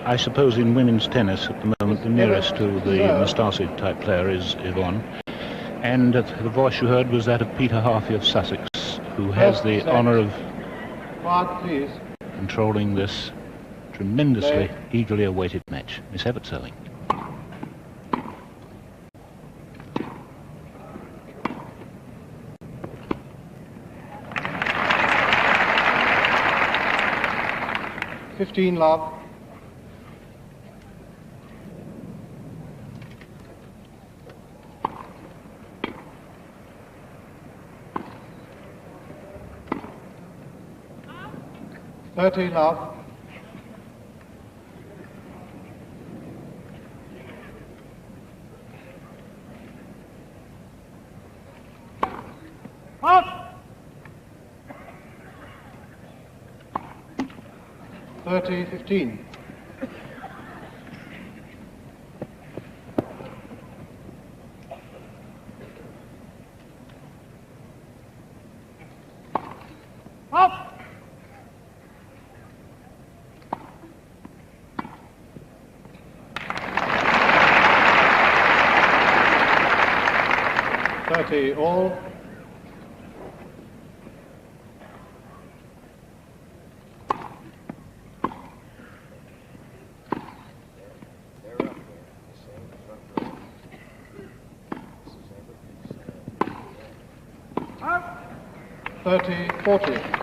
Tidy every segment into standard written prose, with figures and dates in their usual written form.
I suppose in women's tennis at the moment the nearest to the Nastase type player is Evonne, and the voice you heard was that of Peter Harvey of Sussex, who has the honour of controlling this tremendously eagerly awaited match. Miss Evert serving. Love. Love. Up. 30-15. Up. 30 all. Up. 30-40.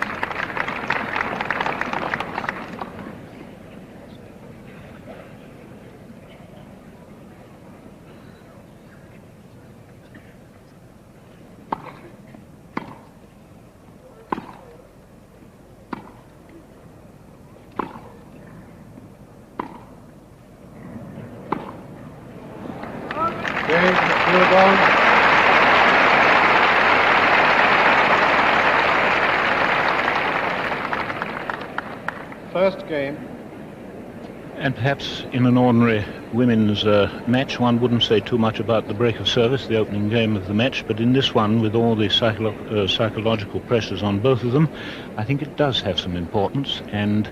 Goolagong. First game. And perhaps in an ordinary women's match one wouldn't say too much about the break of service, the opening game of the match, but in this one, with all the psychological pressures on both of them, I think it does have some importance. And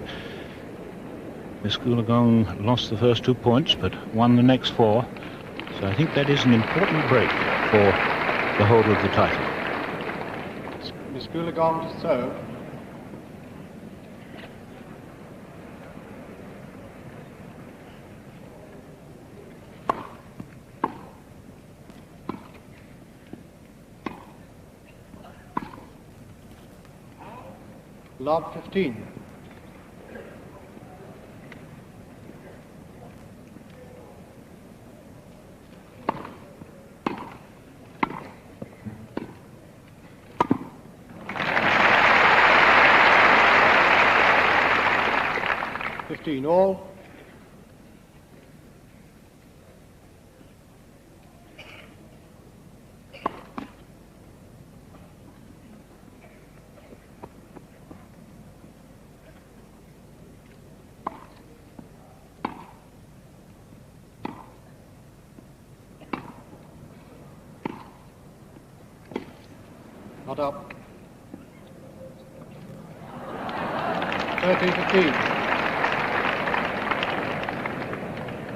Miss Goolagong lost the first 2 points but won the next 4, so I think that is an important break for the holder of the title. Miss Goolagong to serve. Lob 15. All. Not up. 30-15.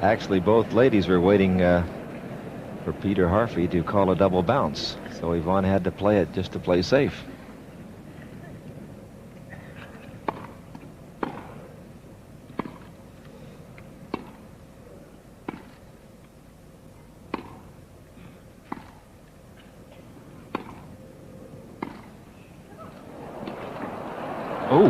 Actually, both ladies were waiting for Peter Harvey to call a double bounce, so Evonne had to play it just to play safe. Oh.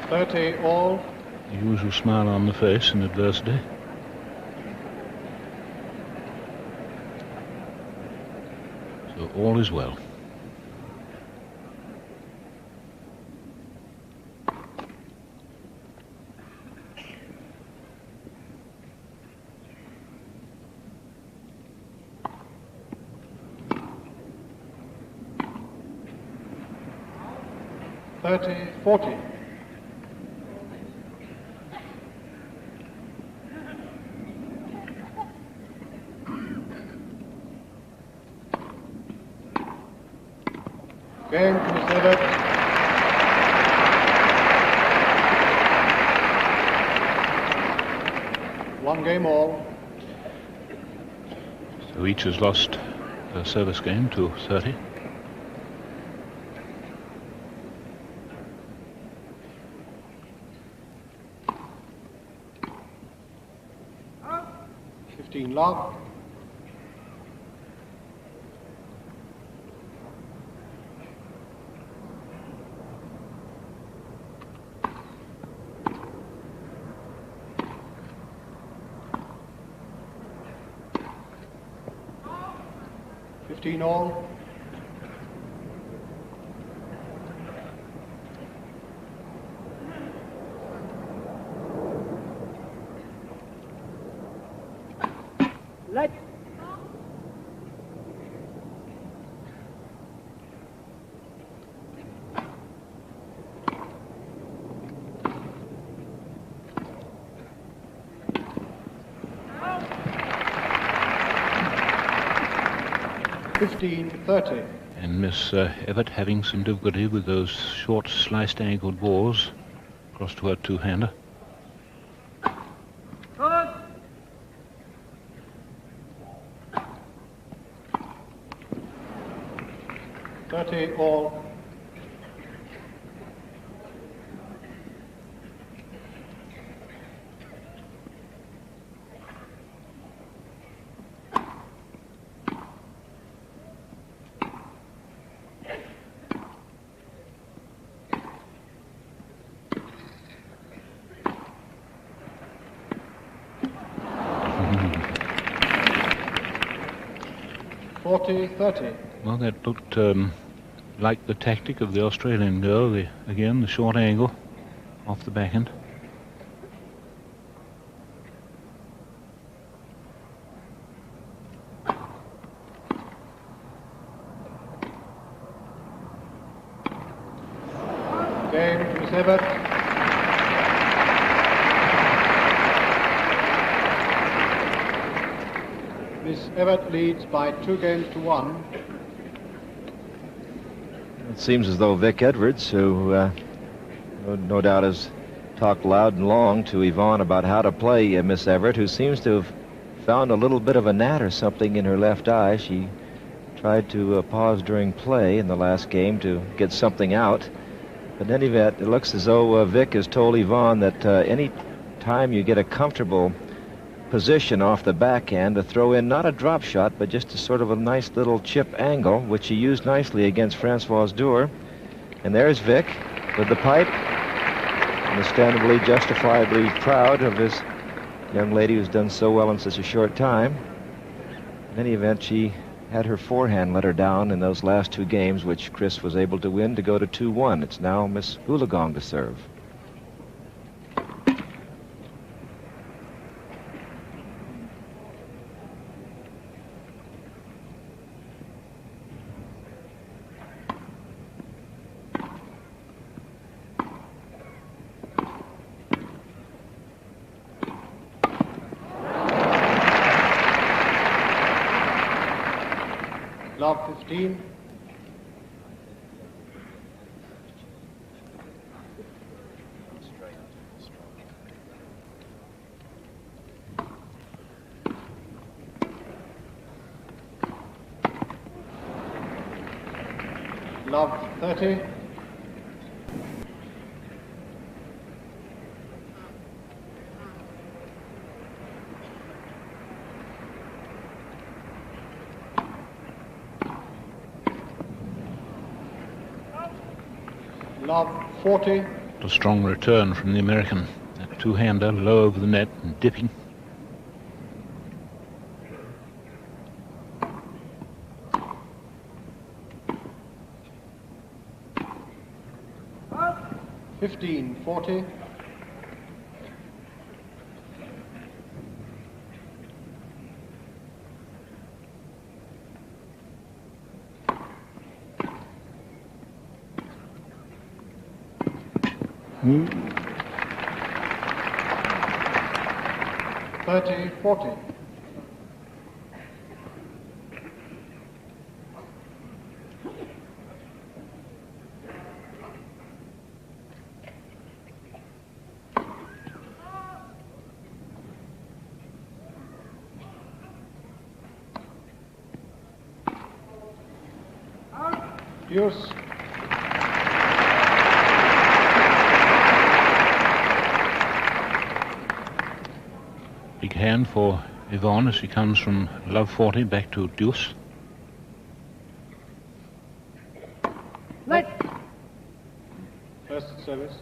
30 all. The usual smile on the face in adversity. So all is well. $30-40. Game to Miss Evert. 1 game all. So each has lost a service game to 30. Love. All. Let. And Miss Evert having some difficulty with those short sliced angled balls across to her two-hander. Good. 30 all. Well, that looked like the tactic of the Australian girl. Again, the short angle off the backhand. Game to Miss Evert. Miss Evert leads by 2 games to 1. It seems as though Vic Edwards, who no doubt has talked loud and long to Evonne about how to play Miss Evert, who seems to have found a little bit of a gnat or something in her left eye. She tried to pause during play in the last game to get something out. But in any event, it looks as though Vic has told Evonne that any time you get a comfortable position off the backhand to throw in not a drop shot, but just a sort of a nice little chip angle, which he used nicely against Francoise Dewar. And there's Vic with the pipe, understandably, justifiably proud of this young lady who's done so well in such a short time. In any event, she had her forehand let her down in those last 2 games, which Chris was able to win to go to 2-1. It's now Miss Goolagong to serve. Love 15. Love 30. Love 40. A strong return from the American. That two-hander low over the net and dipping. Up. 15-40. Mm. 30-40. Deuce. Big hand for Evonne as she comes from love 40 back to deuce. Let. First service.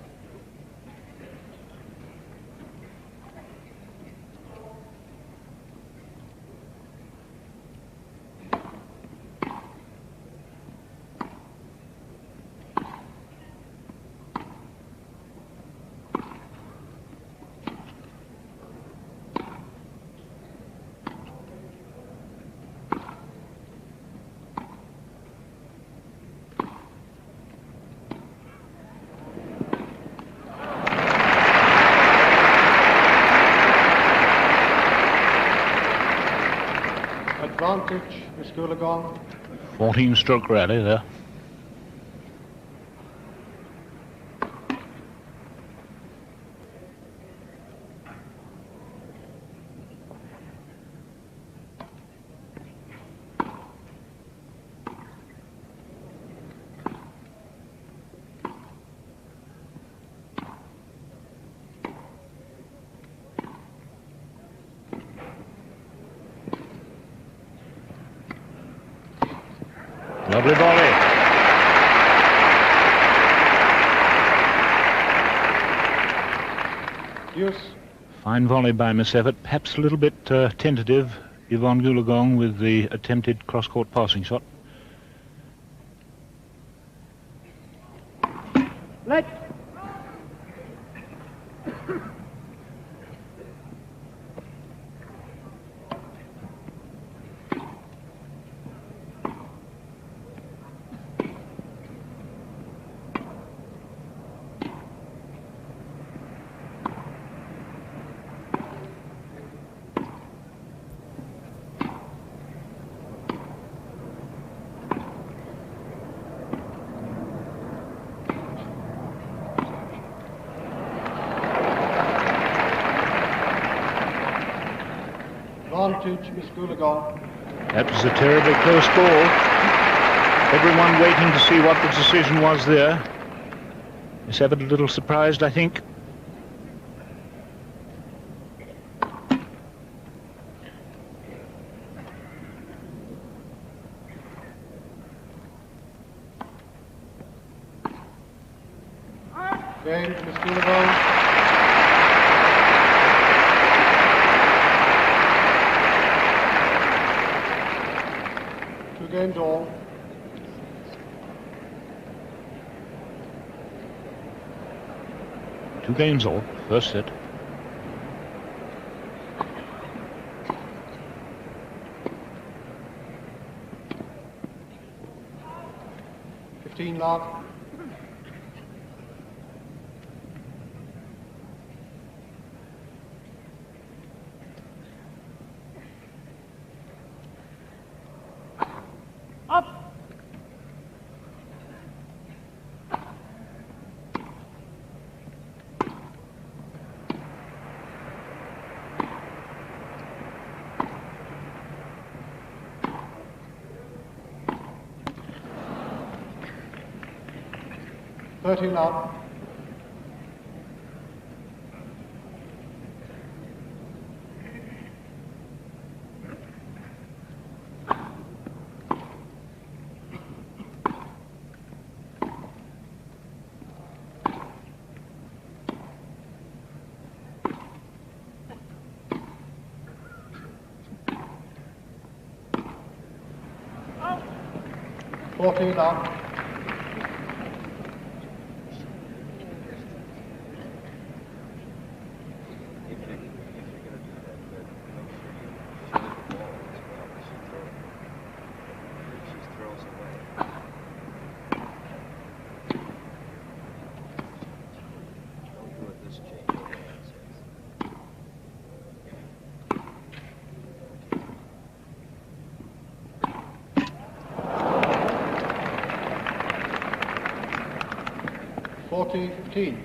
Advantage, Miss Goolagong. 14-stroke rally there. Lovely volley. Deuce. Fine volley by Miss Evert. Perhaps a little bit tentative, Evonne Goolagong, with the attempted cross-court passing shot. Let. Advantage, Miss Goolagong. That was a terribly close ball. Everyone waiting to see what the decision was there. Miss Evert a little surprised, I think. Game, Miss Goolagong. Games all. Two games all, first set. Love. Up. Love. Love. $40-15.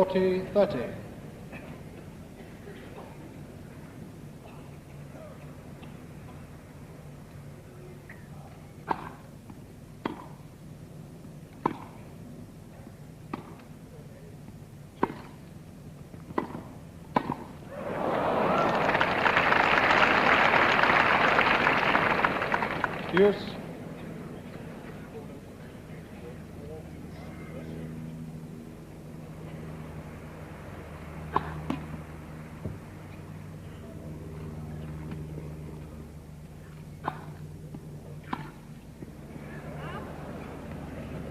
40-30. Deuce.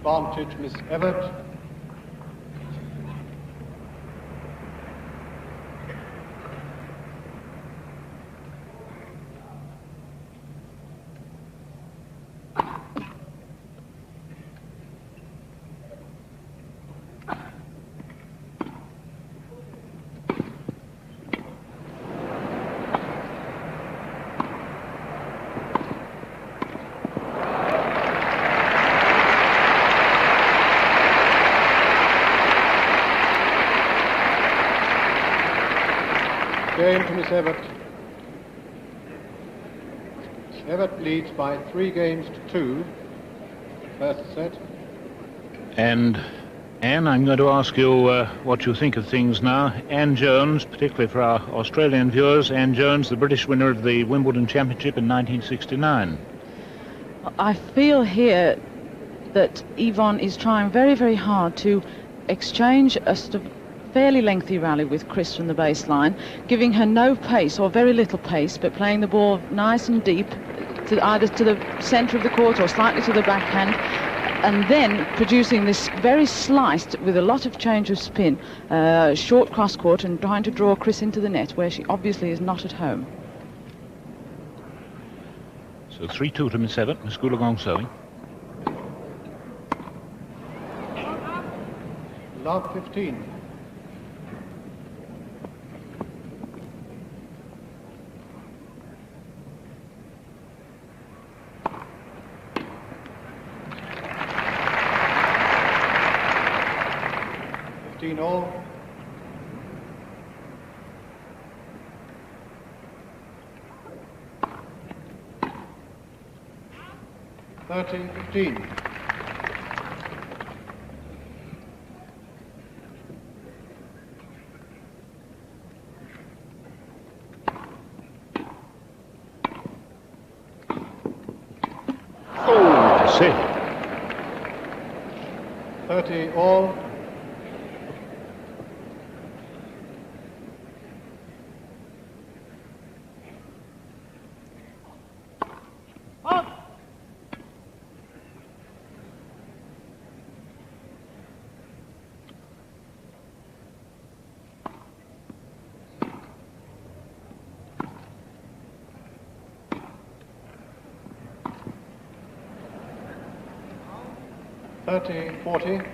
Advantage, Miss Evert. Game to Miss Evert. Miss Evert leads by 3 games to 2. First set. And Anne, I'm going to ask you what you think of things now. Anne Jones, particularly for our Australian viewers, Anne Jones, the British winner of the Wimbledon Championship in 1969. I feel here that Evonne is trying very, very hard to exchange a sort of fairly lengthy rally with Chris from the baseline, giving her no pace or very little pace, but playing the ball nice and deep to either to the centre of the court or slightly to the backhand, and then producing this very sliced with a lot of change of spin, short cross court, and trying to draw Chris into the net where she obviously is not at home. So 3-2 to Miss Evert. Miss Goolagong serving. Love 15. All. 30-15. Oh, I see. 30 all. $30, $40.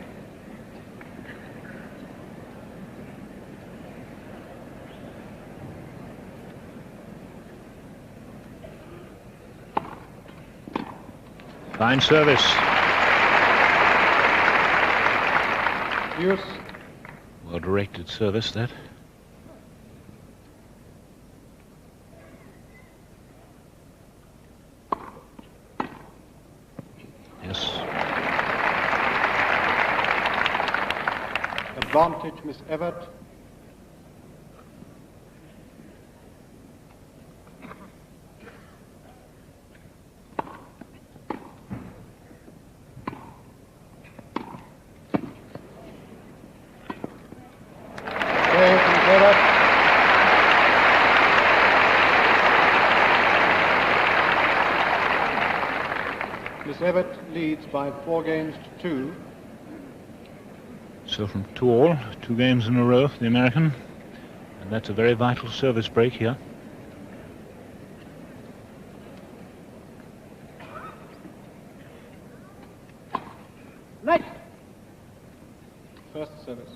Fine service. Use. Well directed service, that. Yes. Advantage, Miss Evert. Miss Evert leads by 4 games to 2. So from 2-all, 2 games in a row for the American. And that's a very vital service break here. Let. First service.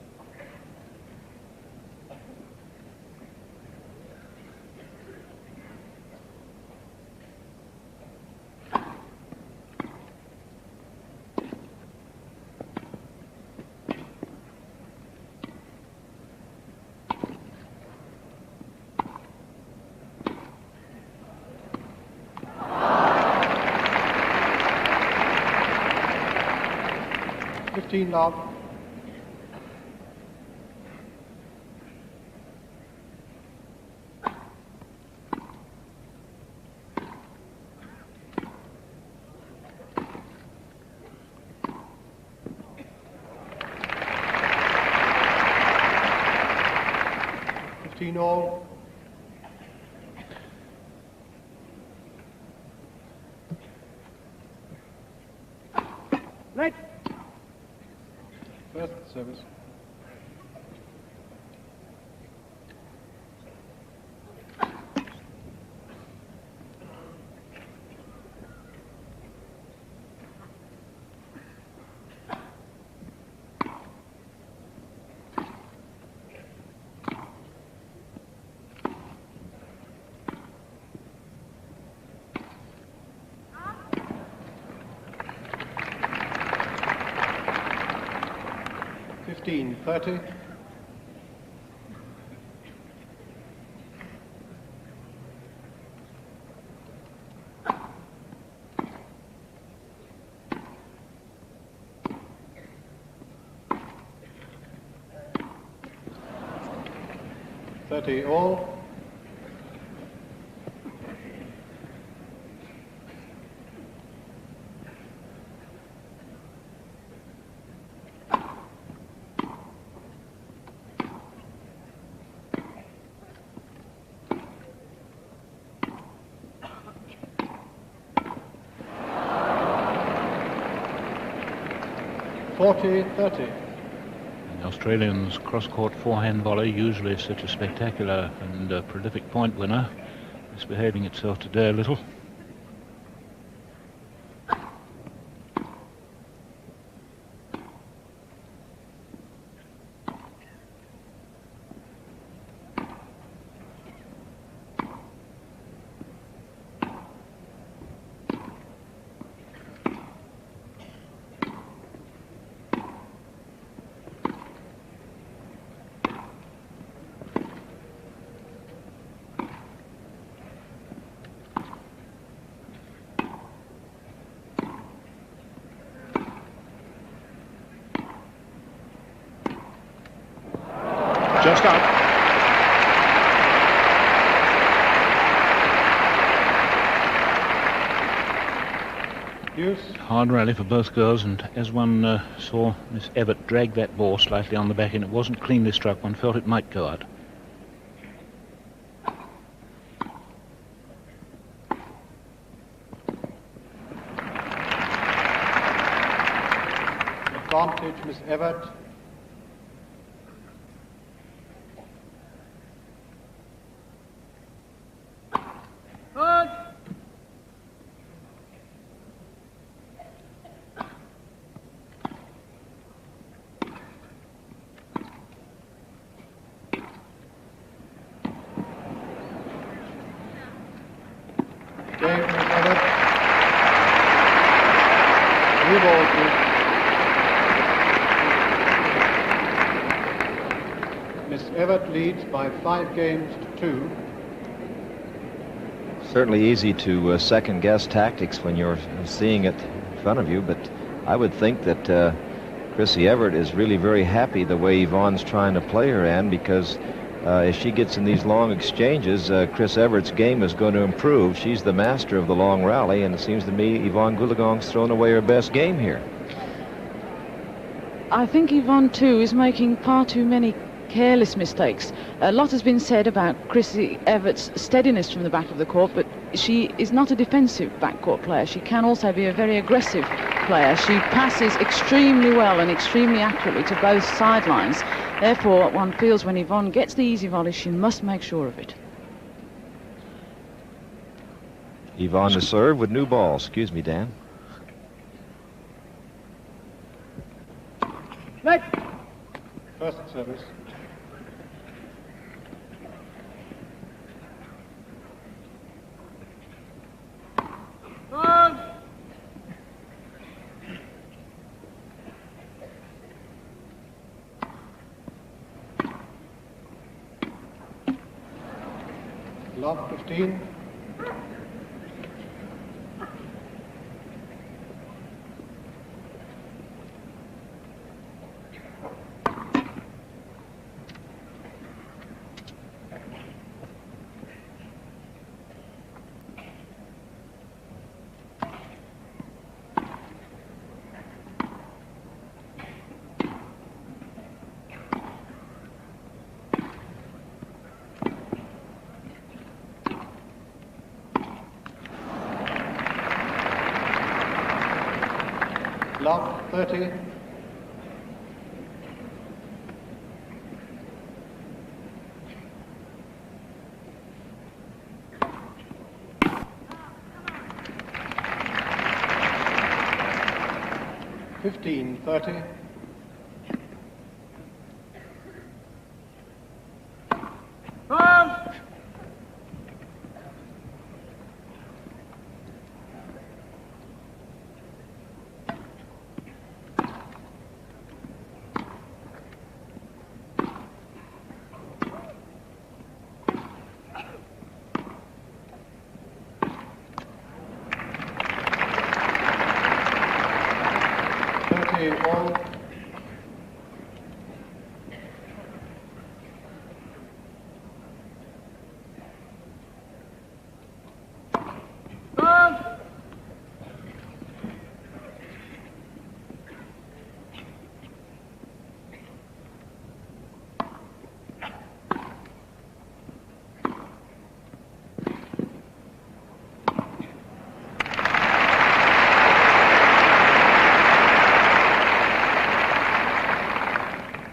15 love. All. Right. First service. Fifteen 30. All. .30. The Australians' cross-court forehand volley, usually such a spectacular and prolific point winner, misbehaving itself today a little. Just up. Use. Hard rally for both girls, and as one saw Miss Evert drag that ball slightly on the back end, it wasn't cleanly struck. One felt it might go out. Advantage, Miss Evert. Miss Evert leads by 5 games to 2. Certainly easy to second-guess tactics when you're seeing it in front of you, but I would think that Chrissy Evert is really very happy the way Yvonne's trying to play her, Ann, because as she gets in these long exchanges, Chris Evert's game is going to improve. She's the master of the long rally, and it seems to me Evonne Goolagong's thrown away her best game here. I think Evonne, too, is making far too many careless mistakes. A lot has been said about Chrissy Evert's steadiness from the back of the court, but she is not a defensive backcourt player. She can also be a very aggressive player. She passes extremely well and extremely accurately to both sidelines. Therefore, one feels when Evonne gets the easy volley, she must make sure of it. Evonne to serve with new ball. Excuse me, Dan. Right. First service. Love 15. Love 30. Fifteen 30. All.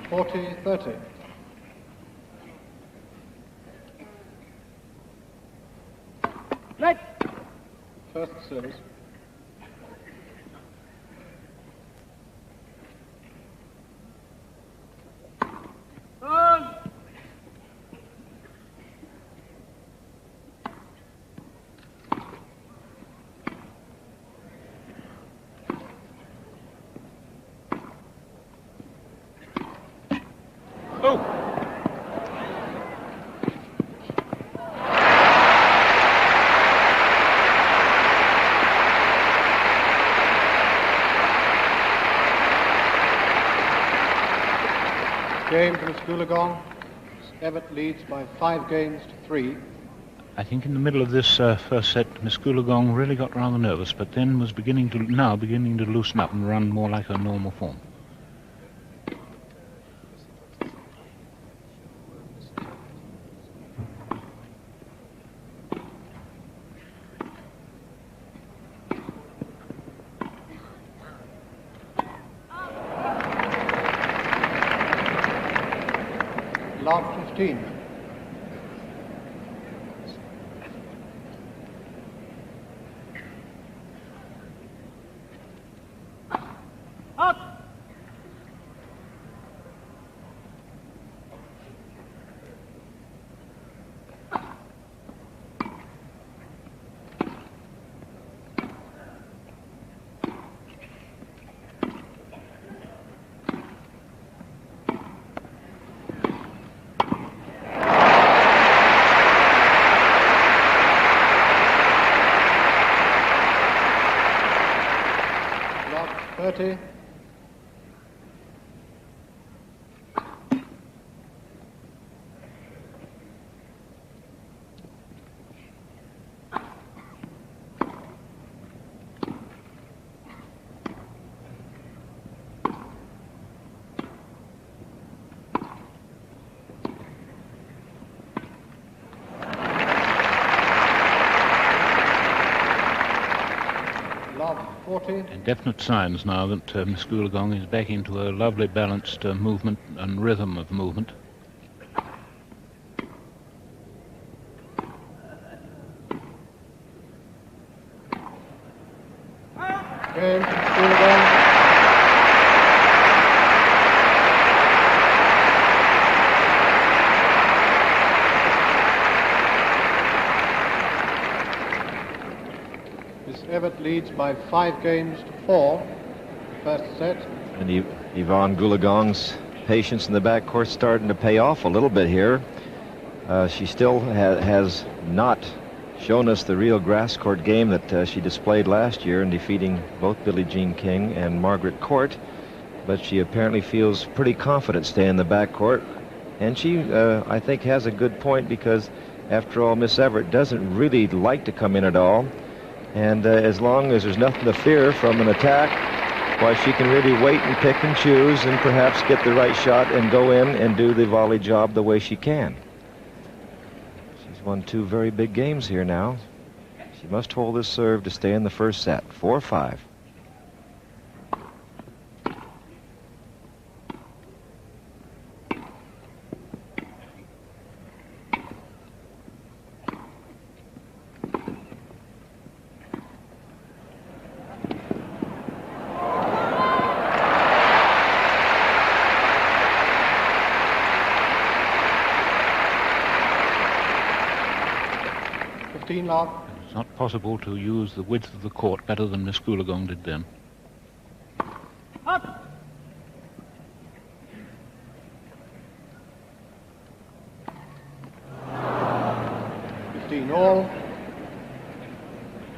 Forty 30. Right. First service. Game to Miss Goolagong. Evert leads by 5 games to 3. I think in the middle of this first set, Miss Goolagong really got rather nervous, but then was beginning to loosen up and run more like her normal form. Love 15. Out. Love 30. Love 40. And definite signs now that Miss Goolagong is back into a lovely balanced movement and rhythm of movement. Game to Miss Goolagong. Miss Evert leads by 5 games to 4. First set. And Evonne Goolagong's patience in the backcourt starting to pay off a little bit here. She still has not shown us the real grass court game that she displayed last year in defeating both Billie Jean King and Margaret Court. But she apparently feels pretty confident staying in the backcourt. And she, I think, has a good point because, after all, Miss Evert doesn't really like to come in at all. And as long as there's nothing to fear from an attack, why, she can really wait and pick and choose and perhaps get the right shot and go in and do the volley job the way she can. She's won 2 very big games here now. She must hold this serve to stay in the first set. 4-5. 15 love. It's not possible to use the width of the court better than Miss Goolagong did then. Up. 15 all.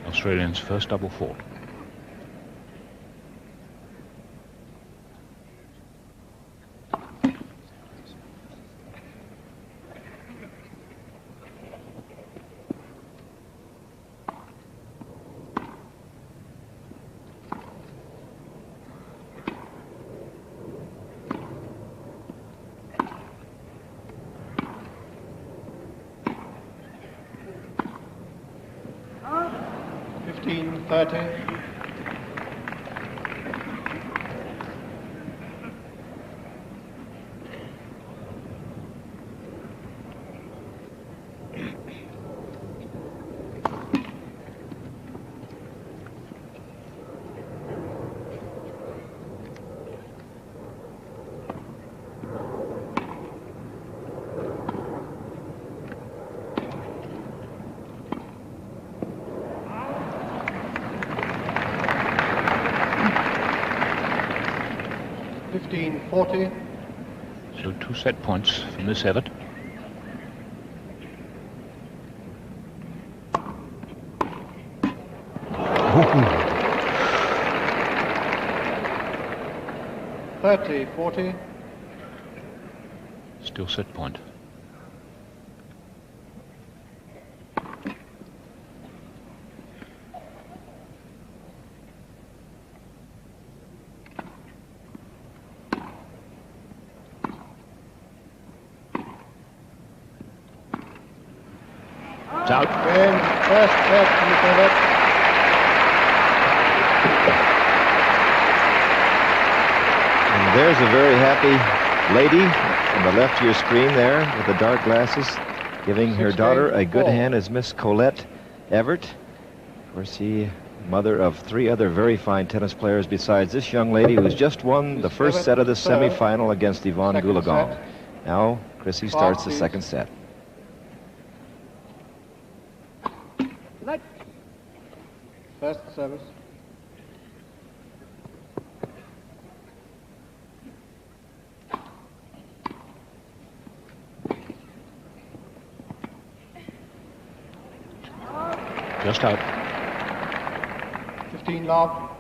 Australians' first double fault. Up. 15, 30. Fifteen, 40. So 2 set points for Miss Evert. Ooh. 30, 40. Still set point. It's out. Game, first set to Miss Evert. And there's a very happy lady on the left of your screen there with the dark glasses, giving her 16, daughter a good 4. hand as Miss Colette Evert. Of course, she mother of 3 other very fine tennis players besides this young lady who's just won the first set of the semifinal against Evonne Second Goolagong. set. Now, Chrissy starts the please. second set. Light. First service. Just out. 15 love.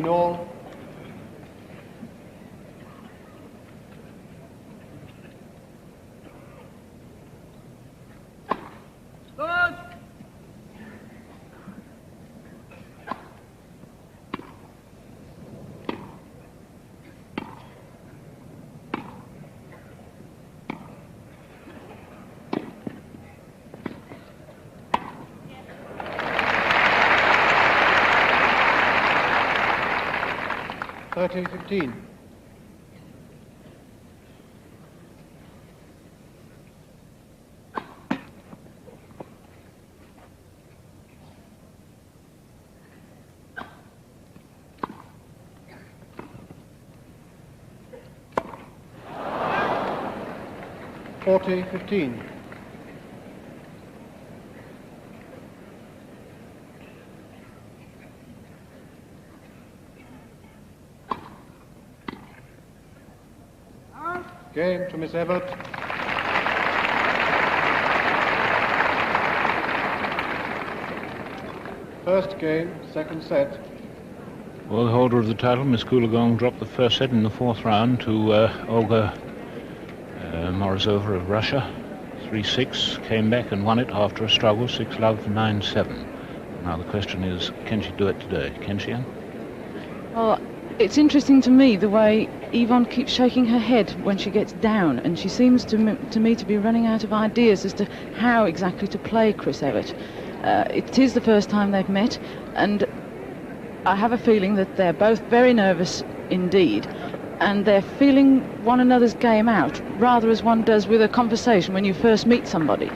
All. Good. 30, 15. Forty, 15. Game to Miss Evert. First game, second set. Well, the holder of the title, Miss Goolagong, dropped the first set in the 4th round to Olga Morozova of Russia. 3-6, came back and won it after a struggle, 6-love, 9-7. Now the question is, can she do it today? Can she, Anne? Well, it's interesting to me the way Evonne keeps shaking her head when she gets down, and she seems to me to be running out of ideas as to how exactly to play Chris Evert. It is the first time they've met, and I have a feeling that they're both very nervous indeed, and they're feeling one another's game out, rather as one does with a conversation when you first meet somebody.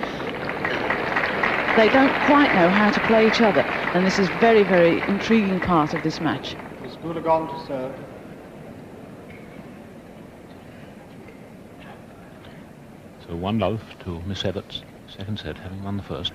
They don't quite know how to play each other, and this is very, very intriguing part of this match. Miss Goolagong to serve. So 1-love to Miss Evert's second set, having won the first.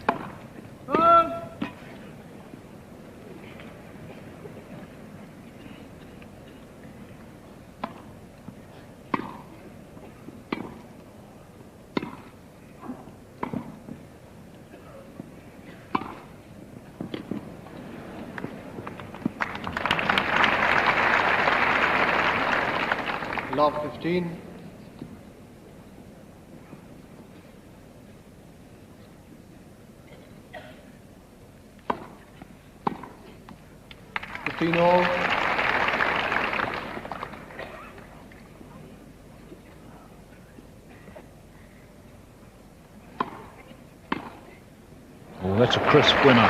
Love 15. All. Oh, that's a crisp winner.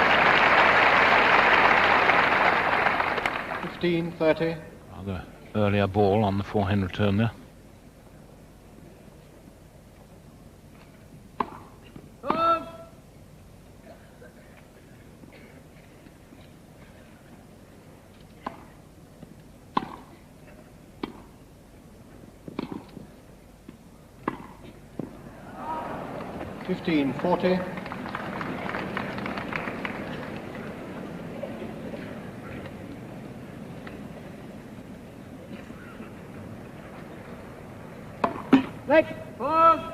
15-30. Rather earlier ball on the forehand return there. $15-40. Right. Pause.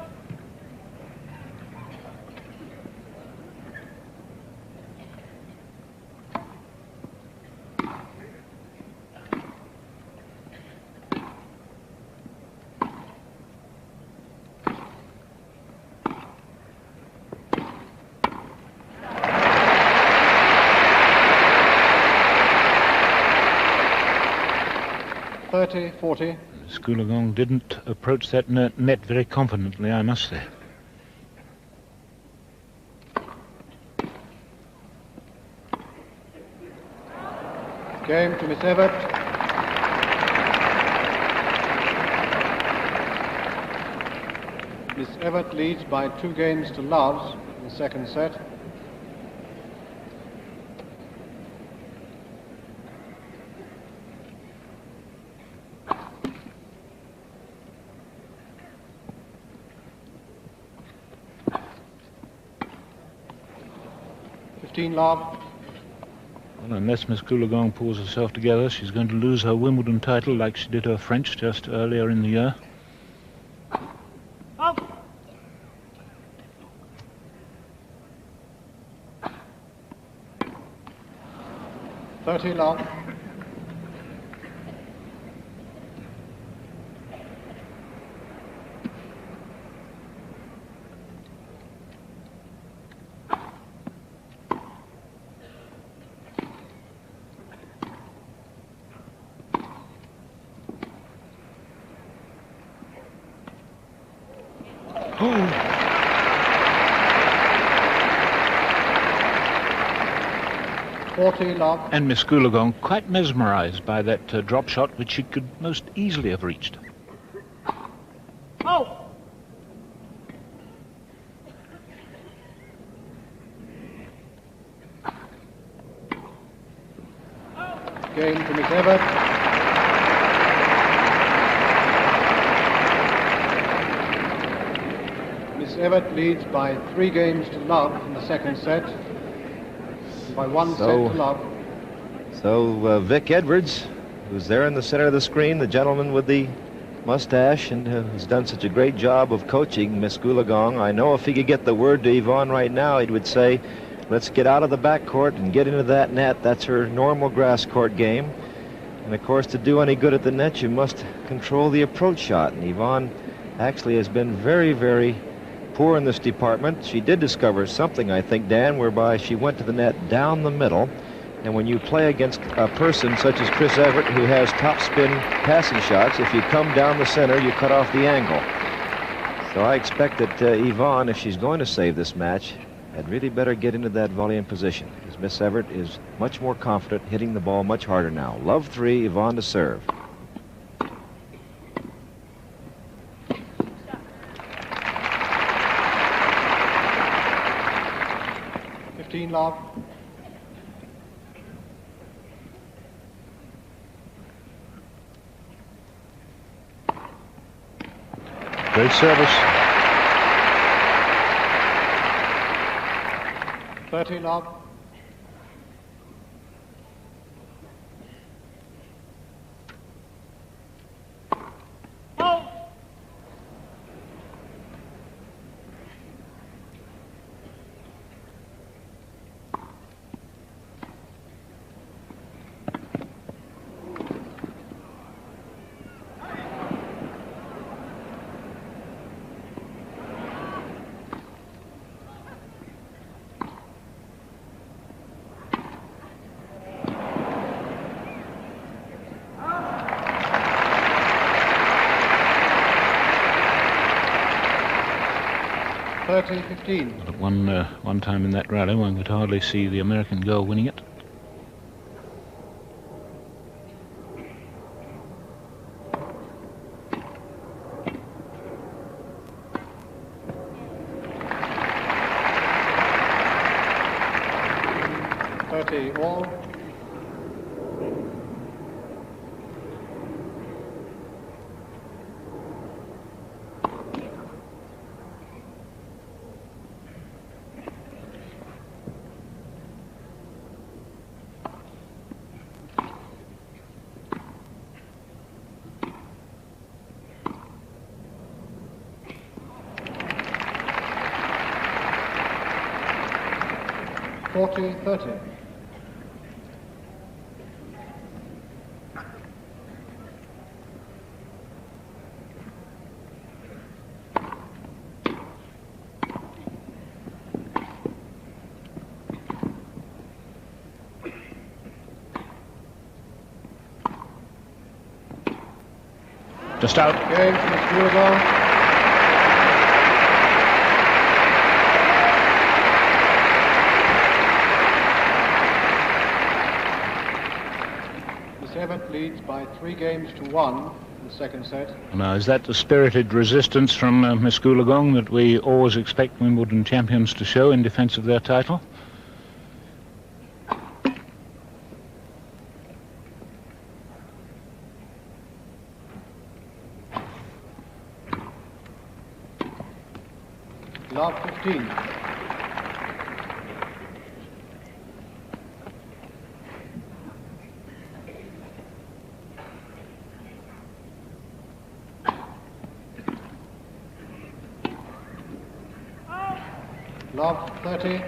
$30-40. Goolagong didn't approach that net very confidently, I must say. Game to Miss Evert. Miss Evert leads by 2 games to love in the second set. Love. Well, unless Miss Goolagong pulls herself together, she's going to lose her Wimbledon title like she did her French just earlier in the year. Up. $30 love. And Miss Goolagong quite mesmerized by that drop shot, which she could most easily have reached. Oh. Game to Miss Evert. Miss Evert leads by 3 games to love in the second set. By 1 set to love. So Vic Edwards, who's there in the center of the screen, the gentleman with the mustache, and has done such a great job of coaching Miss Goolagong. I know if he could get the word to Evonne right now, he would say, let's get out of the backcourt and get into that net. That's her normal grass court game. And of course, to do any good at the net, you must control the approach shot. And Evonne actually has been very, very poor in this department. She did discover something, I think, Dan, whereby she went to the net down the middle. And when you play against a person such as Chris Evert, who has top spin passing shots, if you come down the center, you cut off the angle. So I expect that Evonne, if she's going to save this match, had really better get into that volleying position, because Miss Evert is much more confident, hitting the ball much harder now. Love 3, Evonne to serve. 15 love. Great service. 30 love. At one time in that rally, one could hardly see the American girl winning it. All. $40-30. Just out. Game to Miss Goolagong. Miss Evert leads by 3 games to 1 in the second set. Now, is that the spirited resistance from Miss Goolagong that we always expect Wimbledon champions to show in defence of their title? Love 15. Love 30.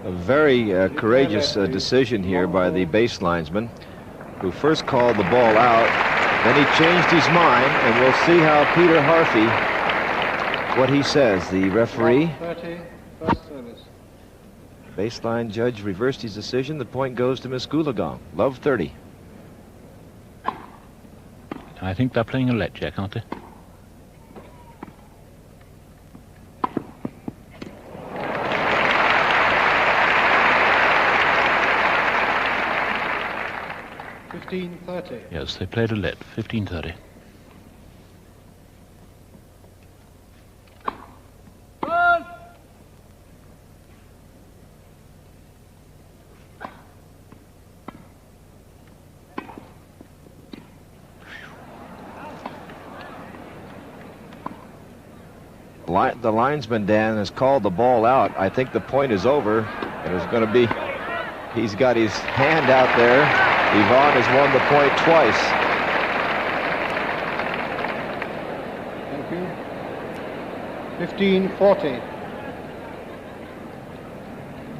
A very courageous decision here by the base linesman, who first called the ball out, then he changed his mind, and we'll see how Peter Harvey, what he says. The referee, 30, first service. baseline judge, reversed his decision. The point goes to Miss Goolagong. Love 30. I think they're playing a let, Jack, aren't they? $15-30. Yes, they played a let. 15-30. The linesman, Dan, has called the ball out. I think the point is over. And it's going to be, he's got his hand out there. Evonne has won the point twice. Thank you. 15-40.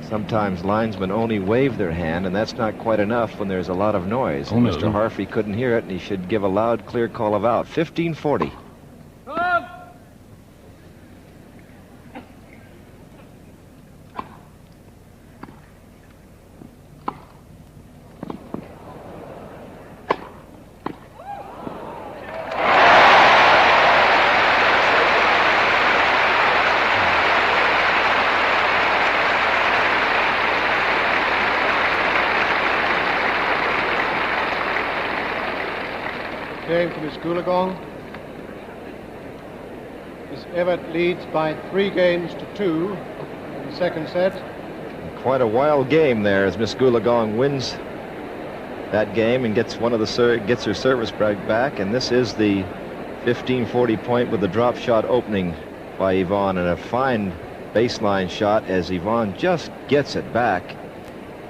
Sometimes linesmen only wave their hand, and that's not quite enough when there's a lot of noise. Oh, no. Mr. Harvey couldn't hear it, and he should give a loud, clear call of out. 15-40. Game for Miss Goolagong. Miss Evert leads by 3 games to 2 in the second set. Quite a wild game there as Miss Goolagong wins that game and gets gets her service break back. And this is the 15-40 point with the drop shot opening by Evonne, and a fine baseline shot as Evonne just gets it back.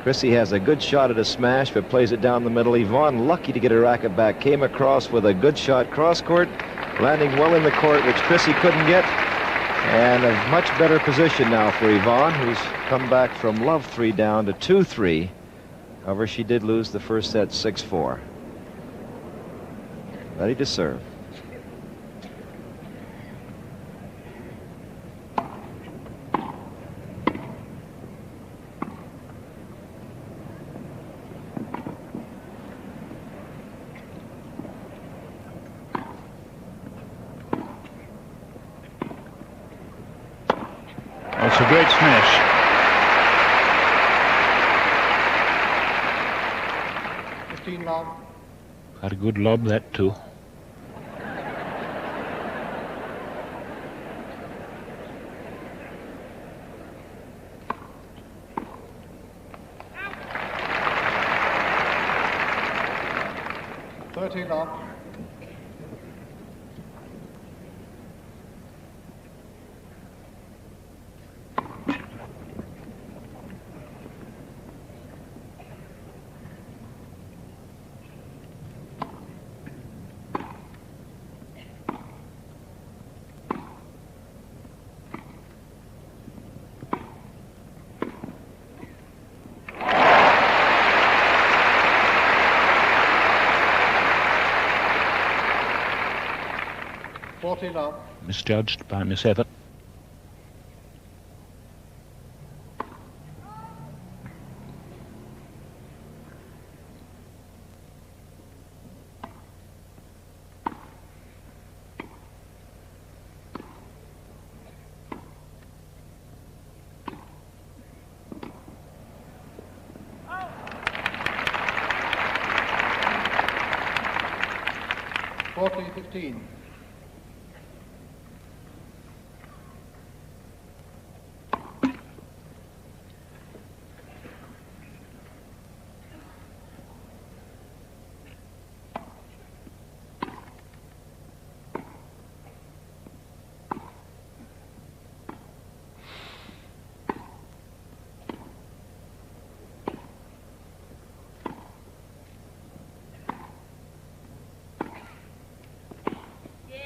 Chrissy has a good shot at a smash but plays it down the middle. Evonne, lucky to get her racket back, came across with a good shot cross court, landing well in the court, which Chrissy couldn't get. And a much better position now for Evonne, who's come back from love 3 down to 2-3. However, she did lose the first set 6-4. Ready to serve. That's a great smash. Lob. Had a good lob, that too. Lob. Misjudged by Miss Evert. $40-15.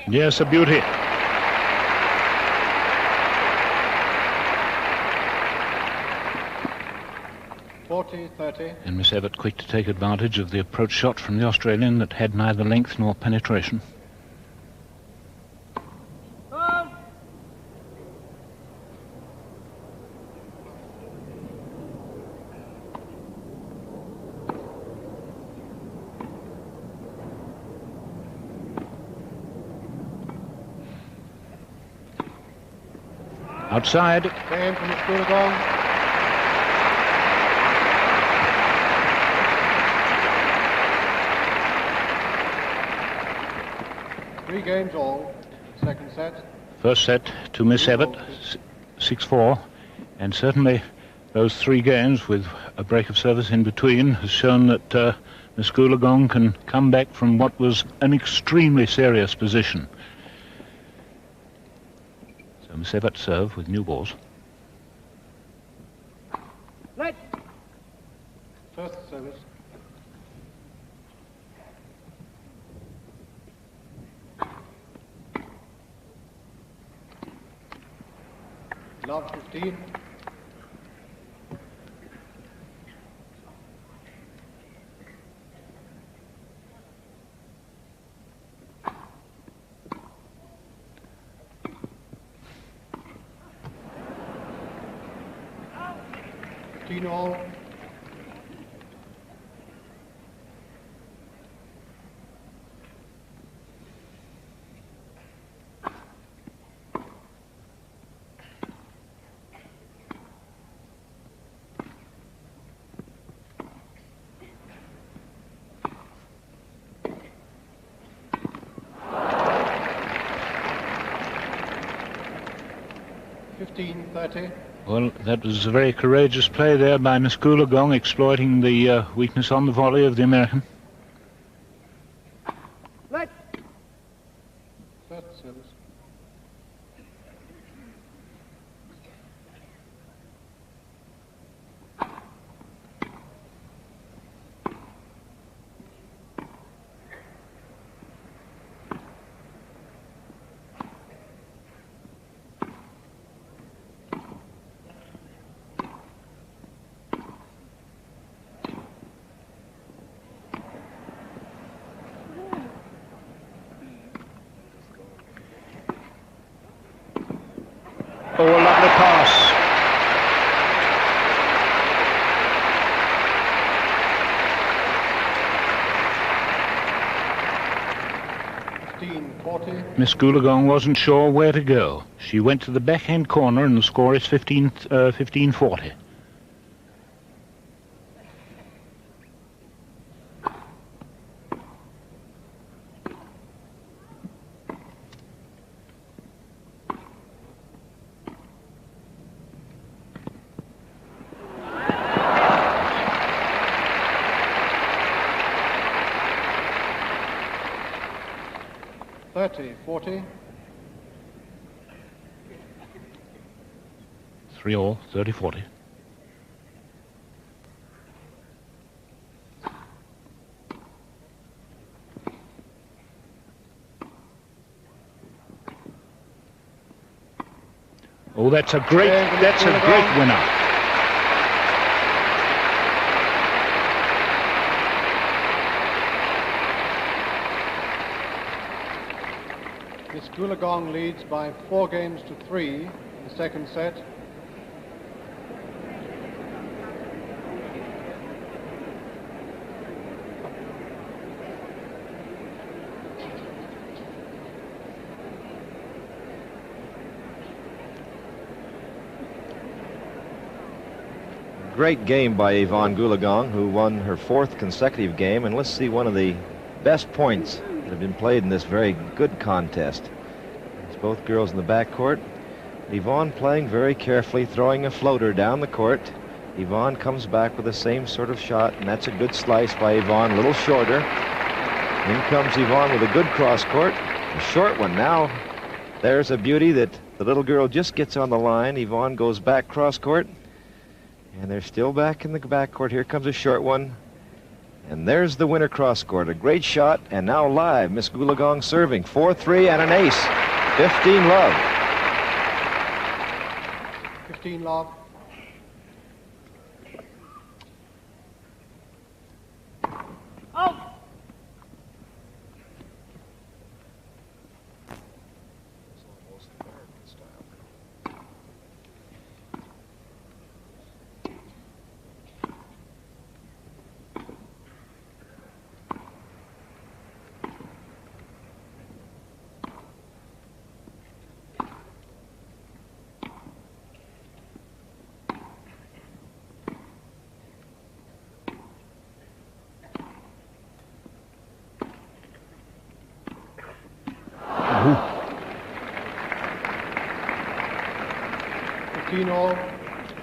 Yes, a beauty. $40-30. And Miss Evert quick to take advantage of the approach shot from the Australian that had neither length nor penetration. Outside. Game from Miss Goolagong. Three games all. Second set. First set to Miss Evert, 6-4. And certainly those 3 games with a break of service in between has shown that Miss Goolagong can come back from what was an extremely serious position. Miss Evert serve with new balls. Right. First service. Love 15. All. 15-30. Well, that was a very courageous play there by Miss Goolagong, exploiting the weakness on the volley of the American. Let. Third service. Oh, a lovely pass. Miss Goolagong wasn't sure where to go. She went to the backhand corner and the score is 15-40. $30-40. 3-all, 30-40. Oh, that's a great winner. Miss Goolagong leads by 4-3 in the second set. Great game by Evonne Goolagong, who won her 4th consecutive game. And let's see one of the best points that have been played in this very good contest. It's both girls in the backcourt. Evonne playing very carefully, throwing a floater down the court. Evonne comes back with the same sort of shot, and that's a good slice by Evonne, a little shorter. In comes Evonne with a good cross court, a short one. Now there's a beauty that the little girl just gets on the line. Evonne goes back cross court, and they're still back in the backcourt. Here comes a short one. And there's the winner cross court. A great shot. And now live, Miss Goolagong serving. 4-3 and an ace. 15 love. 15 love. Out.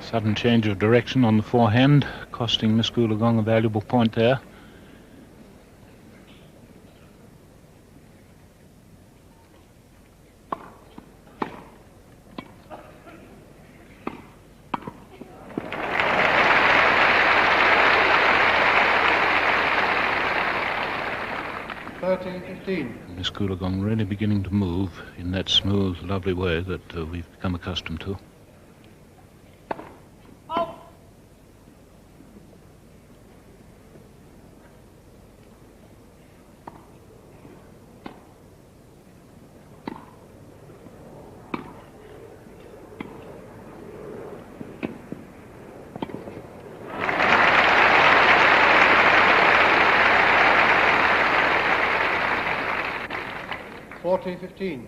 Sudden change of direction on the forehand, costing Miss Goolagong a valuable point there. Miss Goolagong really beginning to move in that smooth, lovely way that we've become accustomed to. $40-15.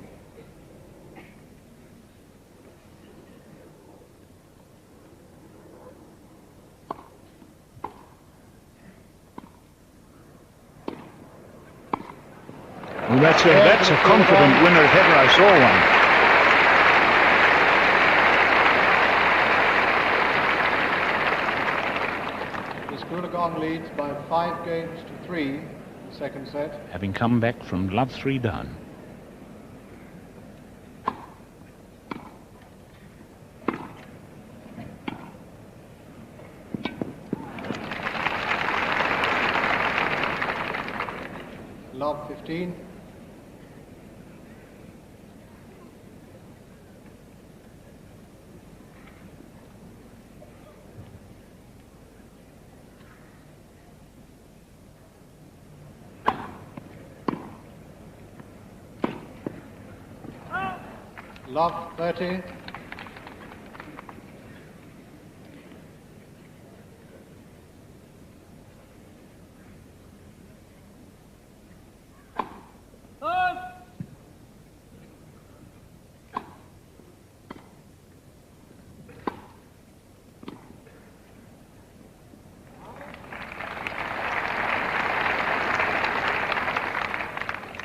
Well, that's a confident winner if ever I saw one. Goolagong leads by 5 games to 3 in the second set. Having come back from love 3 down. Love 15. Love 30.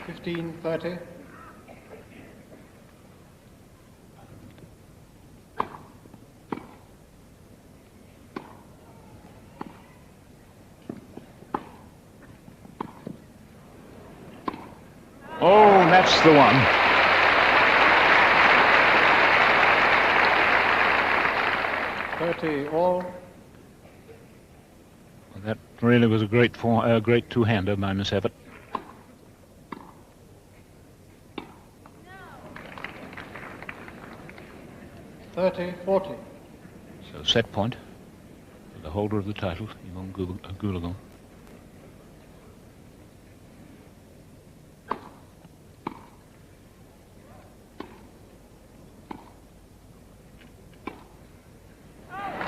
Fifteen 30. Oh, that's the one. All. That really was a great two-hander by Miss Evert. No. 40. So set point for the holder of the title, Evonne Goolagong.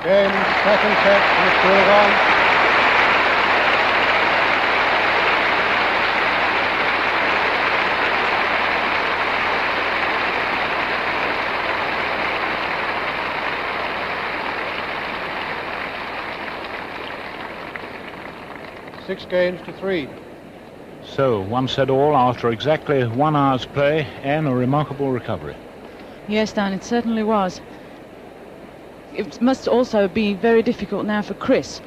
Game, second set, Miss Goolagong. Six games to 3. So, 1 set all after exactly 1 hour's play and a remarkable recovery. Yes, Dan, it certainly was. It must also be very difficult now for Chris,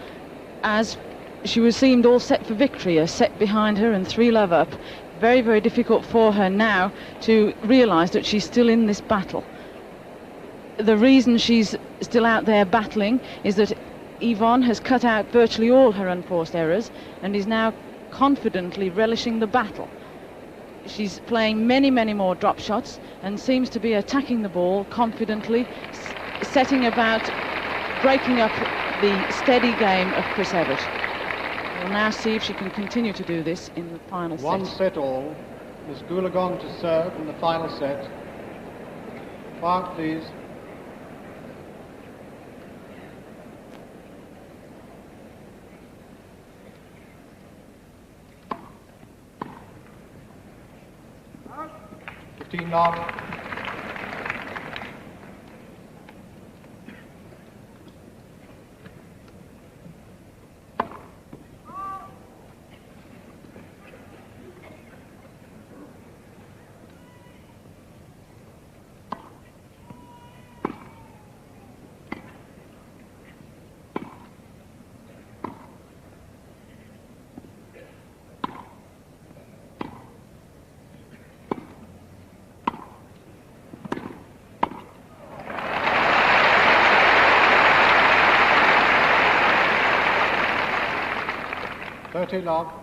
as she seemed all set for victory, a set behind her and 3 love up. Very, very difficult for her now to realise that she's still in this battle. The reason she's still out there battling is that Evonne has cut out virtually all her unforced errors and is now confidently relishing the battle. She's playing many, many more drop shots and seems to be attacking the ball confidently, setting about breaking up the steady game of Chris Evert. We'll now see if she can continue to do this in the final set. 1 set all. Miss Goolagong to serve in the final set. Quiet, please. Love. Love.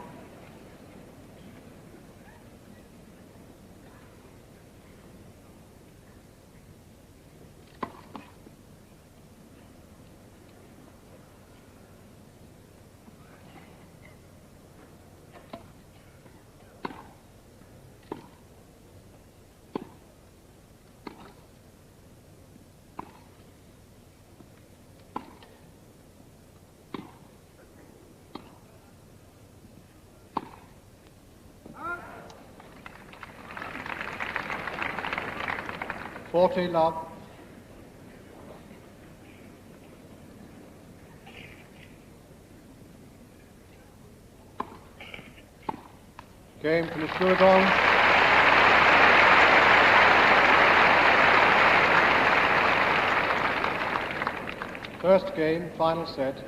Love. Game for Miss Goolagong. First game, final set.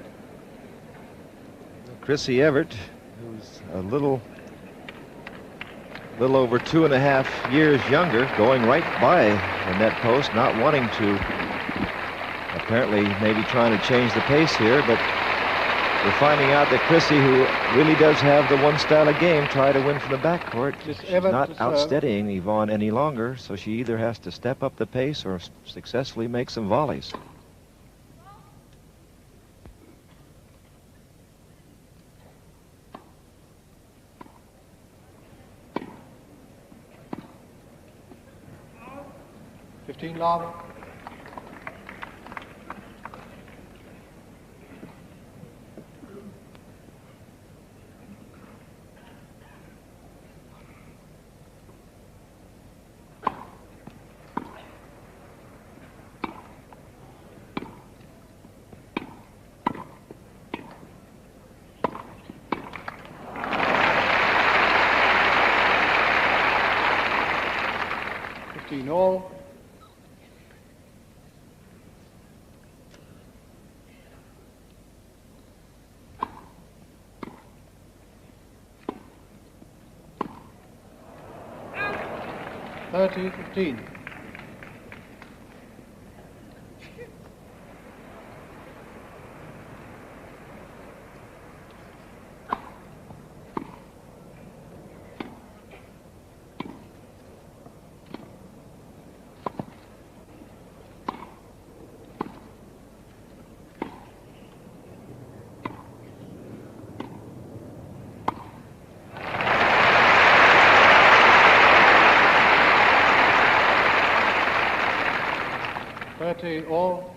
Chrissy Evert, who's a little over 2.5 years younger, going right by the net post, not wanting to, apparently maybe trying to change the pace here, but we're finding out that Chrissy, who really does have the one style of game, try to win from the backcourt. She's not outsteadying Evonne any longer, so she either has to step up the pace or successfully make some volleys. Love. All. $30-15. All.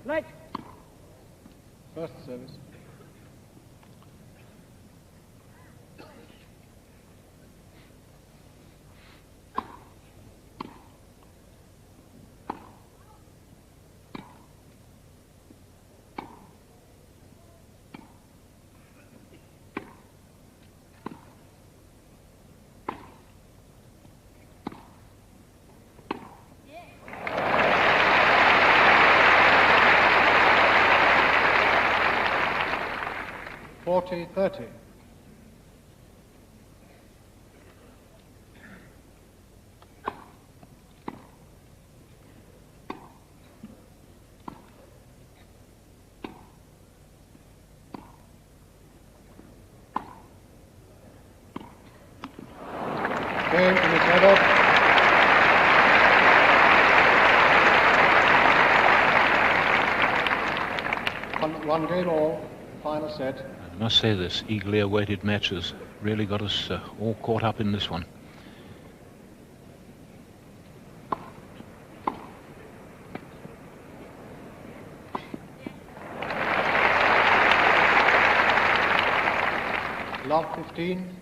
Late. First service. $40-30. Game in his head up. One game all, final set. I must say this eagerly awaited match has really got us all caught up in this one. Love 15.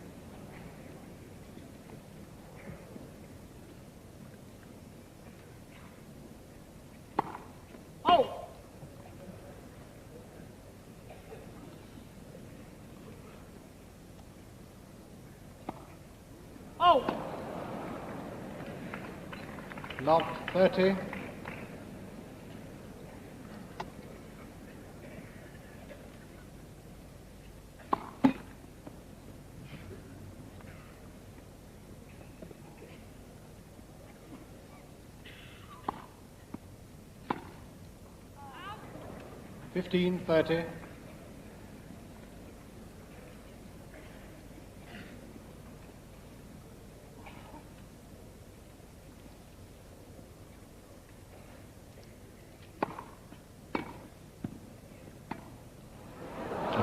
Love 30. $15-30.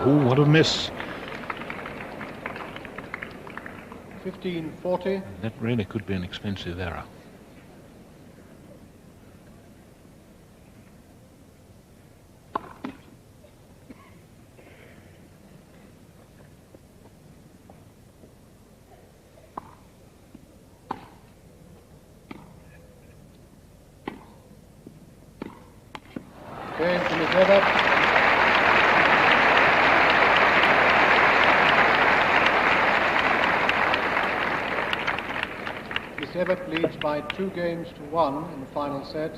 Oh, what a miss. 15-40. That really could be an expensive error. Game from his head up. Evert leads by 2 games to 1 in the final set.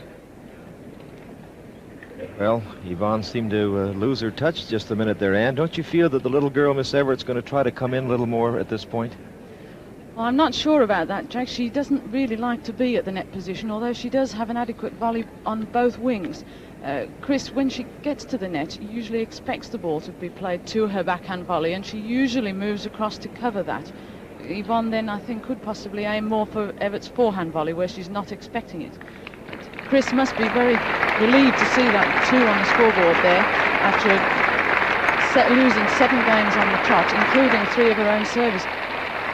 Well, Evonne seemed to lose her touch just a minute there, Ann. Don't you feel that the little girl, Miss Everett's going to try to come in a little more at this point? Well, I'm not sure about that, Jack. She doesn't really like to be at the net position, although she does have an adequate volley on both wings. Chris, when she gets to the net, usually expects the ball to be played to her backhand volley, and she usually moves across to cover that. Evonne then, I think, could possibly aim more for Evert's forehand volley, where she's not expecting it. Chris must be very relieved to see that 2 on the scoreboard there after losing 7 games on the trot, including 3 of her own service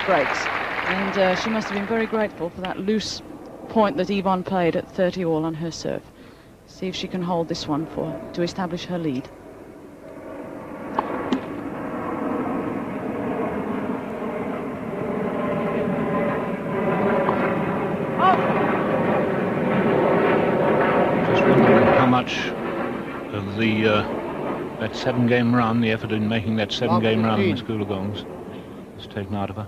breaks. And she must have been very grateful for that loose point that Evonne played at 30 all on her serve. See if she can hold this one to establish her lead. Just wondering how much of that 7-game run, the effort in making that 7-game run in Miss Goolagong's, was taken out of her.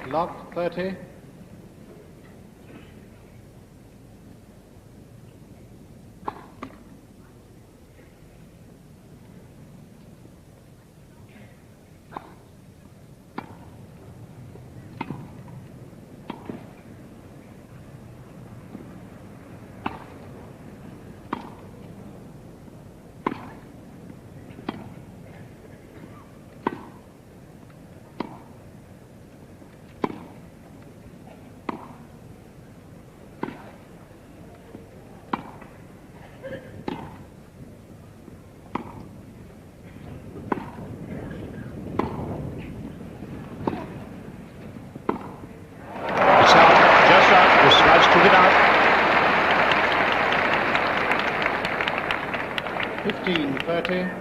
Love, 30. Took it out. 15-30.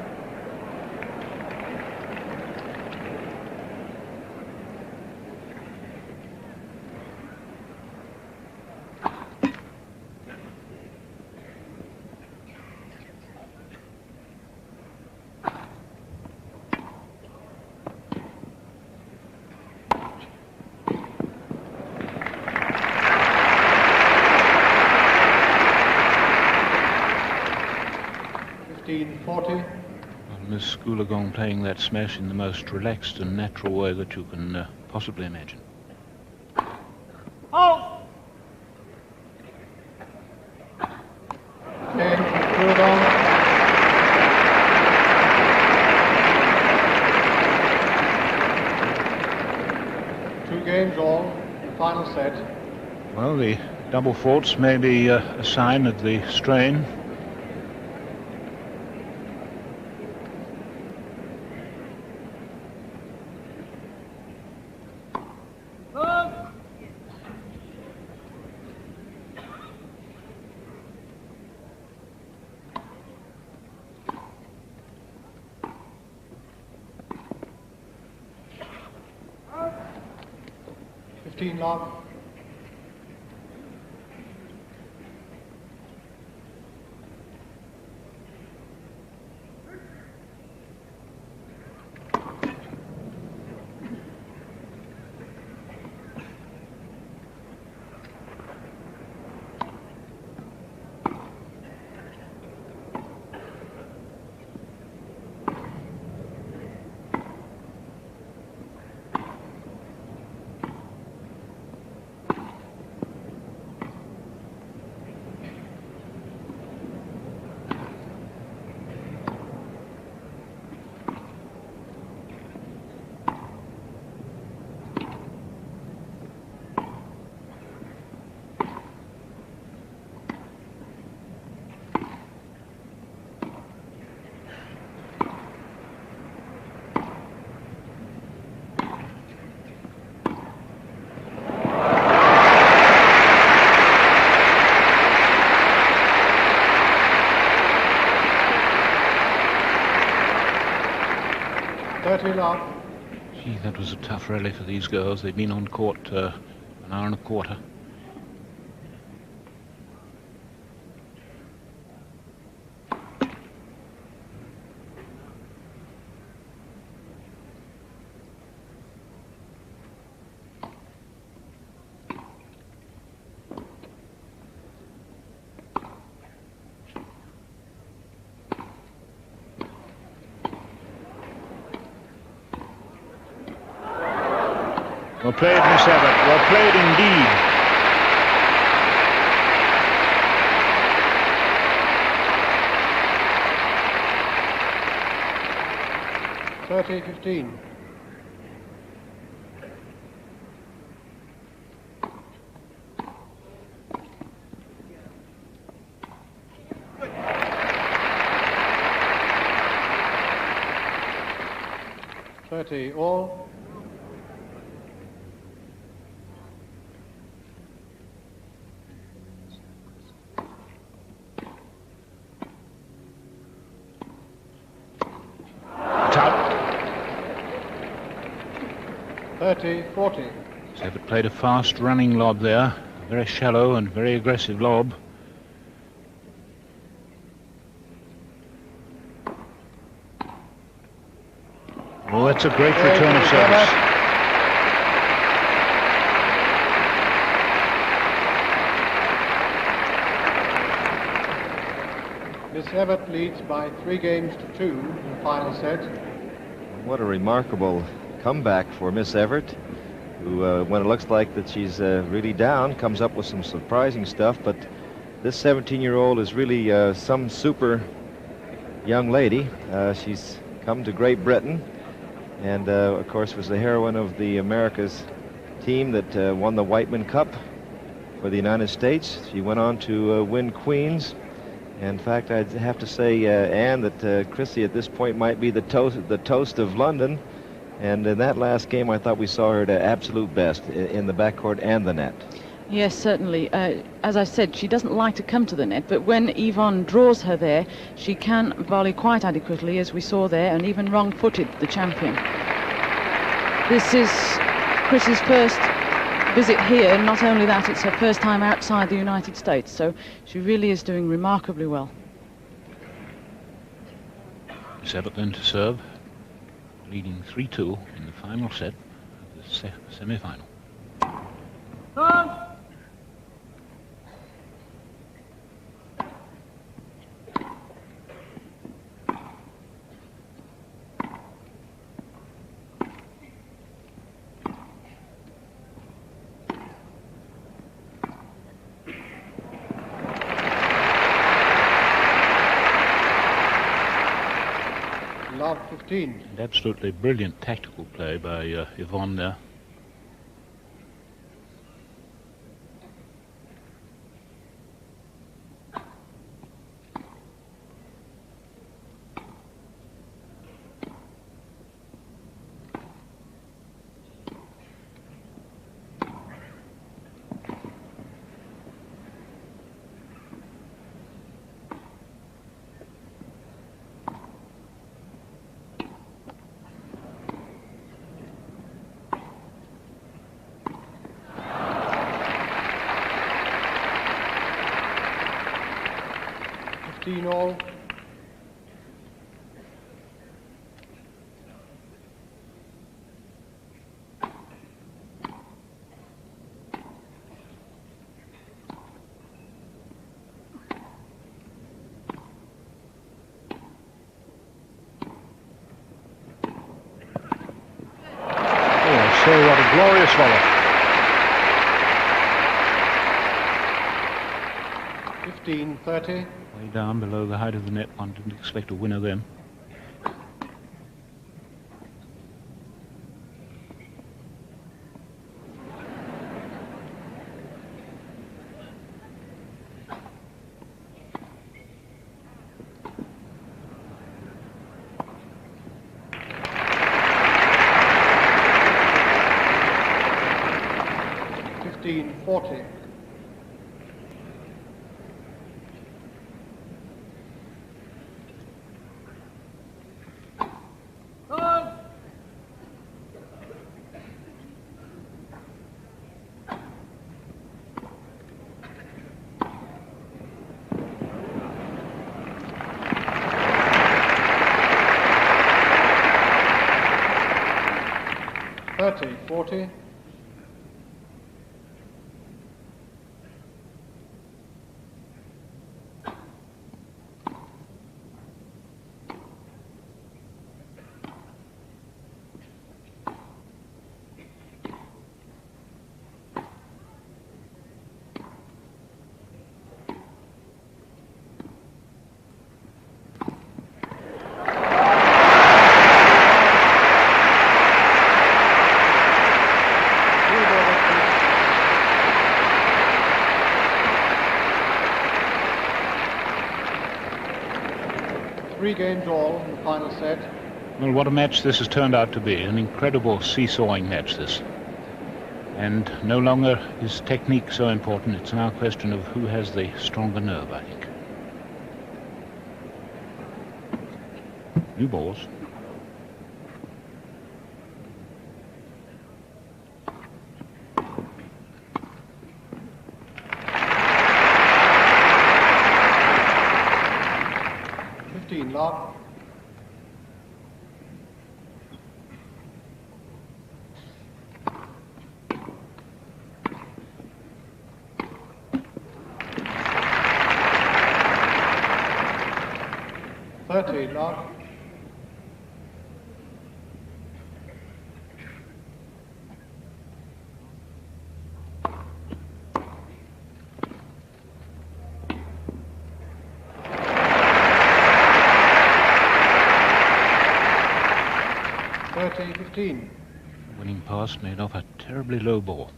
Miss Goolagong playing that smash in the most relaxed and natural way that you can possibly imagine. Oh! Goolagong. Two games all, final set. Well, the double faults may be a sign of the strain. Love. 3 love. Gee, that was a tough rally for these girls. They've been on court an hour and a quarter. Well played, Miss Evert. Well played indeed. (30-15). All. Top. 30-40. Evert played a fast running lob there. Very shallow and very aggressive lob. Oh, that's a great return of service. Miss Evert leads by 3 games to 2 in the final set. What a remarkable comeback for Miss Evert, who, when it looks like that she's really down, comes up with some surprising stuff. But this 17-year-old is really some super young lady. She's come to Great Britain, and of course was the heroine of the America's team that won the Whiteman Cup for the United States. She went on to win Queens. In fact, I'd have to say, Anne, that Chrissy at this point might be the toast of London. And in that last game, I thought we saw her at her absolute best in the backcourt and the net. Yes, certainly. As I said, she doesn't like to come to the net, but when Evonne draws her there, she can volley quite adequately, as we saw there, and even wrong-footed the champion. This is Chrissy's first visit here. Not only that, it's her first time outside the United States, so she really is doing remarkably well. Miss Evert then to serve, leading 3-2 in the final set of the semi-final. Love 15. And absolutely brilliant tactical play by Evonne there. All. So what a glorious volley. 15-30. Way down below the height of the net. One didn't expect a winner then. (40). 30-40. Three-game draw in the final set. Well, what a match this has turned out to be. An incredible seesawing match, this. And no longer is technique so important. It's now a question of who has the stronger nerve, I think. New balls. Love. Love. Winning pass made off a terribly low ball.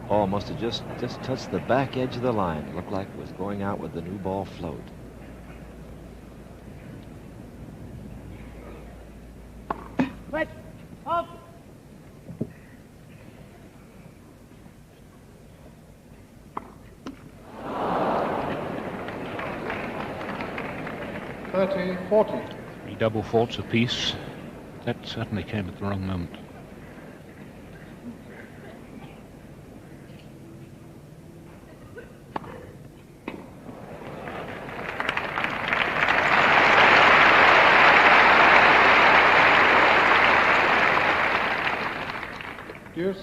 All must have just touched the back edge of the line. It looked like it was going out with the new ball float. Wait. Off. Three double faults apiece. That certainly came at the wrong moment. Deuce.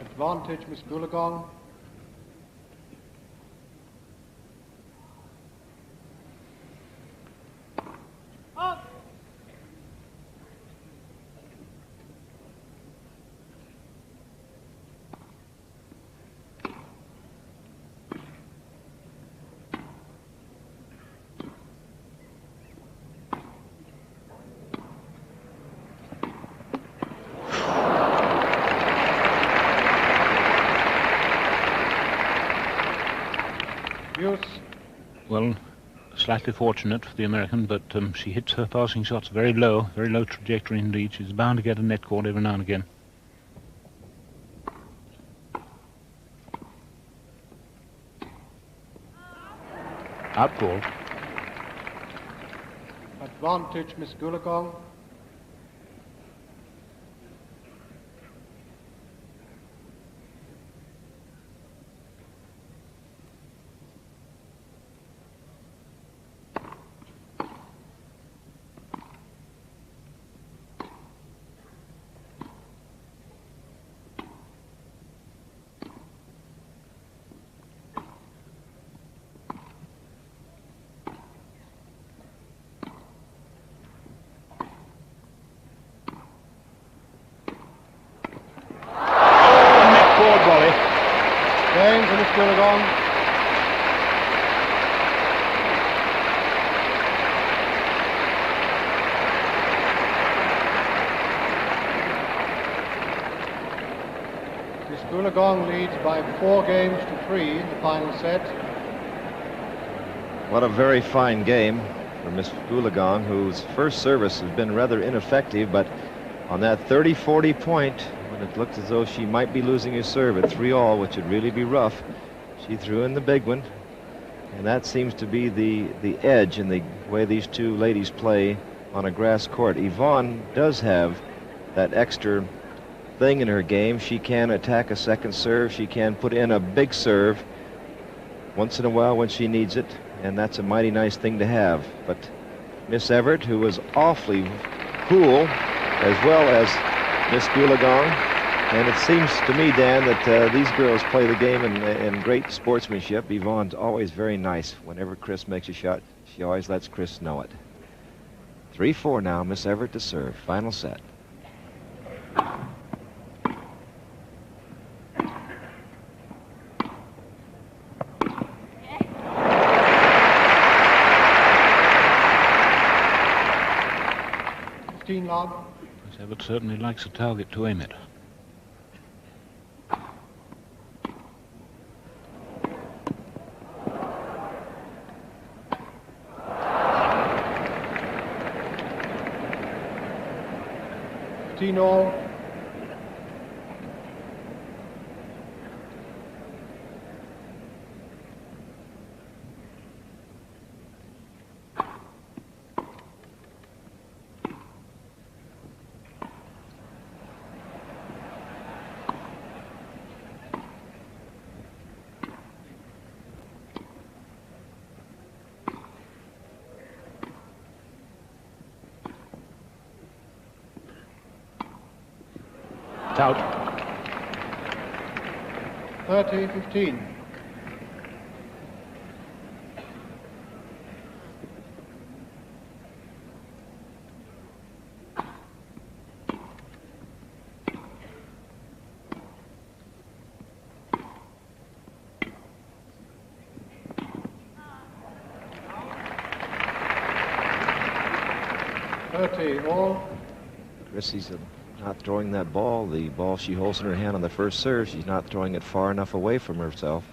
Advantage, Miss Goolagong. Well, slightly fortunate for the American, but she hits her passing shots very low trajectory indeed. She's bound to get a net caught every now and again. Out ball. Advantage, Miss Goolagong. Game for Miss Goolagong. Goolagong leads by 4 games to 3 in the final set. What a very fine game for Miss Goolagong, whose first service has been rather ineffective, but on that 30-40 point, when it looked as though she might be losing her serve at 3-all, which would really be rough, she threw in the big one. And that seems to be the edge in the way these two ladies play on a grass court. Evonne does have that extra thing in her game. She can attack a second serve. She can put in a big serve once in a while when she needs it, and that's a mighty nice thing to have. But Miss Evert, who was awfully cool, as well as Miss Goolagong. And it seems to me, Dan, that these girls play the game in great sportsmanship. Evonne's always very nice. Whenever Chris makes a shot, she always lets Chris know it. 3-4 now, Miss Evert to serve. Final set. Log. Miss Evert certainly likes a target to aim at. All. Out. 30-15. All. Chrissy's not throwing that ball. The ball she holds in her hand on the first serve, she's not throwing it far enough away from herself.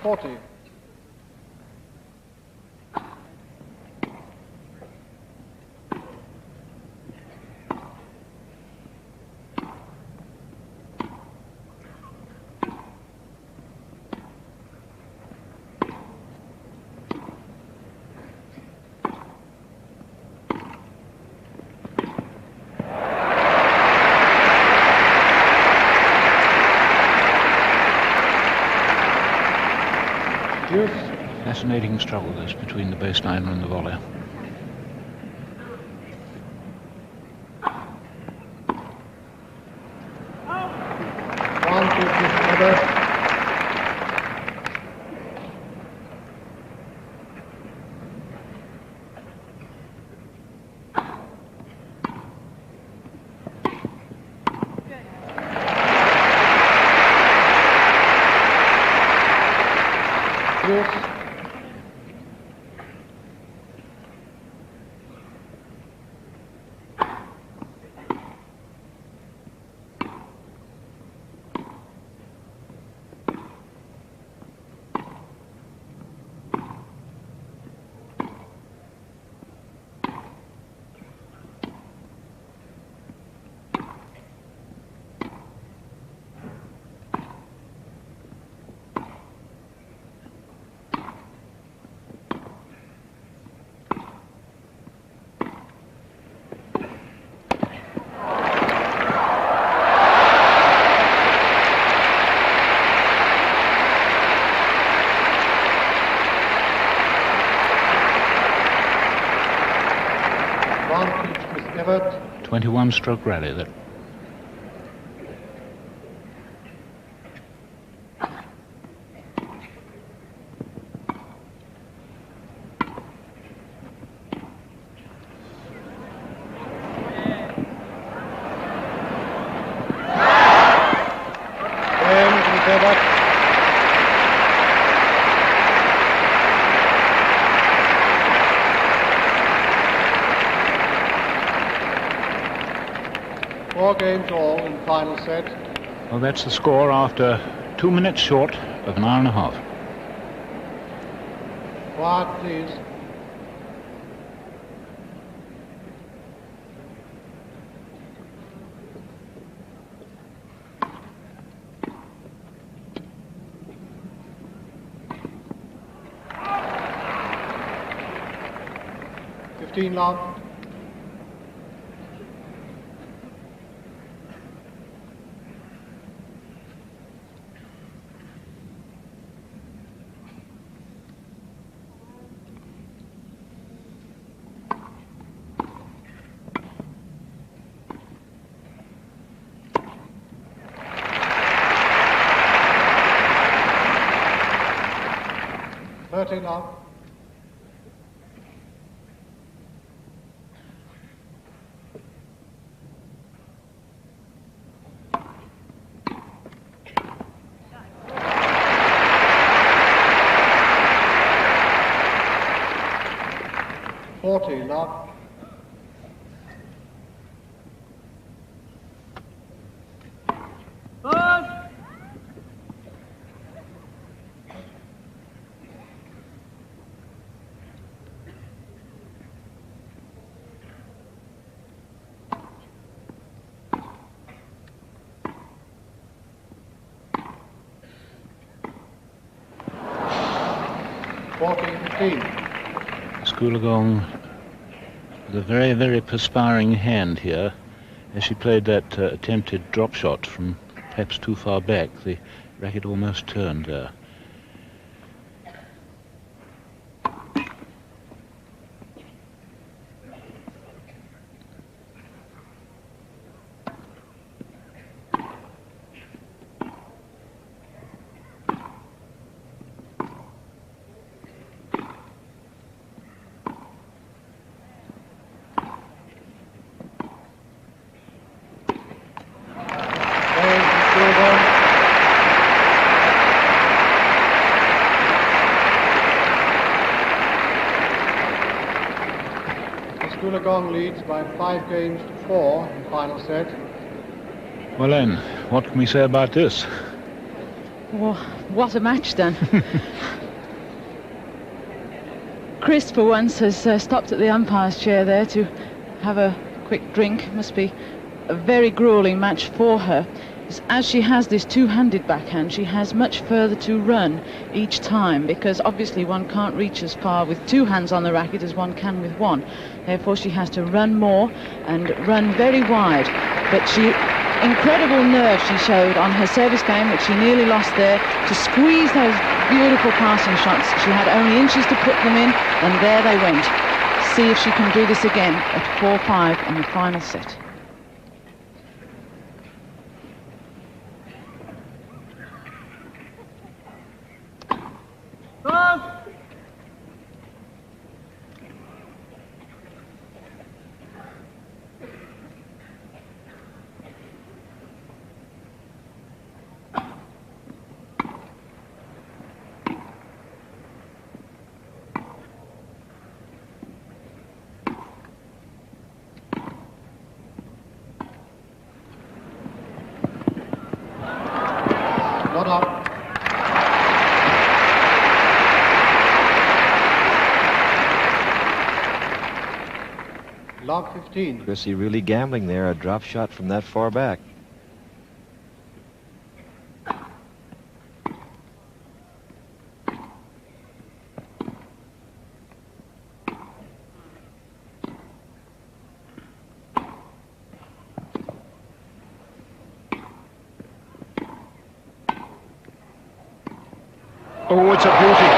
Forty. Fascinating struggle this between the baseline and the volley. Evert. 21-stroke rally that. Evert. Four games all in the final set. Well, that's the score after 2 minutes short of an hour and a half. Quiet, please. Love. Love. 40 love. Goolagong with a very, very perspiring hand here as she played that attempted drop shot from perhaps too far back. The racket almost turned there. Goolagong leads by 5 games to 4 in the final set. Well then, what can we say about this? Well, what a match then. Chris, for once, has stopped at the umpire's chair there to have a quick drink. Must be a very grueling match for her. As she has this two-handed backhand, she has much further to run each time, because obviously one can't reach as far with two hands on the racket as one can with one. Therefore she has to run more and run very wide. But incredible nerve she showed on her service game, which she nearly lost there, to squeeze those beautiful passing shots. She had only inches to put them in, and there they went. See if she can do this again at 4-5 in the final set. Love 15. Chrissy really gambling there, a drop shot from that far back. Oh, it's a beauty.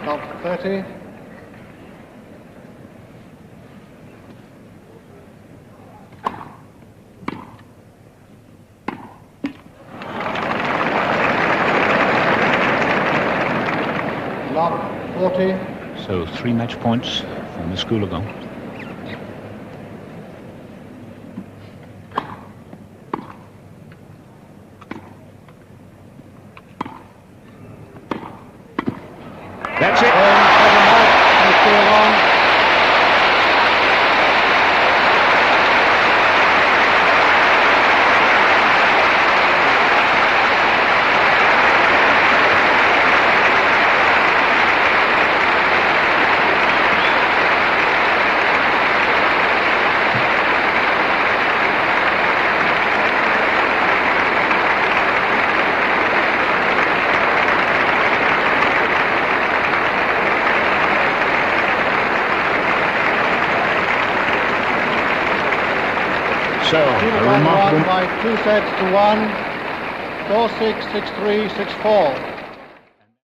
Love 30. Love 40. So 3 match points for Miss Goolagong. That's it. So, a Won remarkable... by 2 sets to 1, 4-6, 6-3, 6-4.